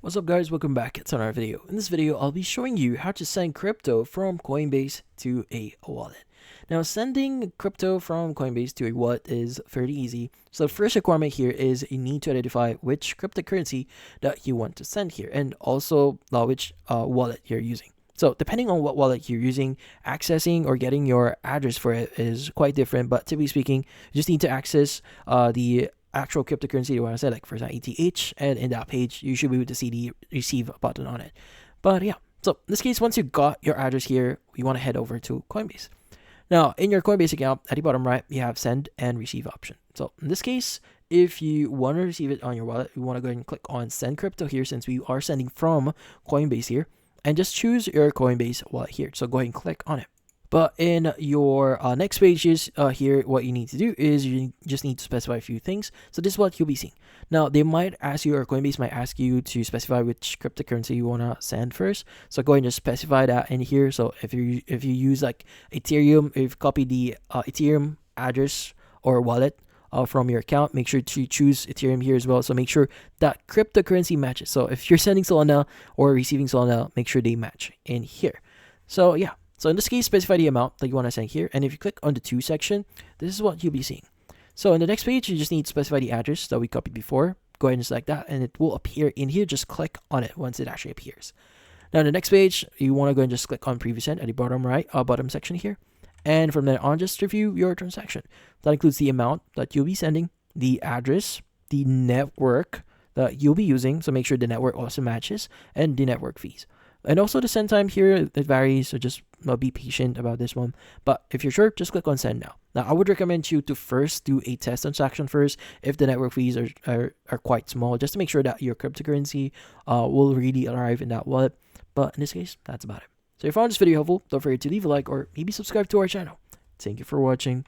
What's up guys, welcome back to another video. In this video, I'll be showing you how to send crypto from Coinbase to a wallet. Now, sending crypto from Coinbase to a wallet is fairly easy. So the first requirement here is you need to identify which cryptocurrency that you want to send here and also which wallet you're using. So depending on what wallet you're using, accessing or getting your address for it is quite different. But typically speaking, you just need to access the actual cryptocurrency you want to say, like for example ETH, and in that page you should be able to see the receive button on it. But yeah, so in this case, once you got your address here, we want to head over to Coinbase. Now in your Coinbase account, at the bottom right, you have send and receive option. So in this case, if you want to receive it on your wallet, you want to go ahead and click on send crypto here, since we are sending from Coinbase here, and just choose your Coinbase wallet here. So go ahead and click on it. But in your next pages here, what you need to do is you just need to specify a few things. So this is what you'll be seeing. Now, they might ask you, or Coinbase might ask you to specify which cryptocurrency you want to send first. So go ahead and just specify that in here. So if you use like Ethereum, if you copy the Ethereum address or wallet from your account, make sure to choose Ethereum here as well. So make sure that cryptocurrency matches. So if you're sending Solana or receiving Solana, make sure they match in here. So yeah. So in this case, specify the amount that you want to send here. And if you click on the to section, this is what you'll be seeing. So in the next page, you just need to specify the address that we copied before. Go ahead and select that, and it will appear in here. Just click on it once it actually appears. Now, in the next page, you want to go and just click on previous send at the bottom right, bottom section here. And from there on, just review your transaction. That includes the amount that you'll be sending, the address, the network that you'll be using. So make sure the network also matches, and the network fees. And also the send time here, it varies, so just be patient about this one. But if you're sure, just click on send now. Now, I would recommend you to first do a test transaction first if the network fees are quite small, just to make sure that your cryptocurrency will really arrive in that wallet. But in this case, that's about it. So if you found this video helpful, don't forget to leave a like or maybe subscribe to our channel. Thank you for watching.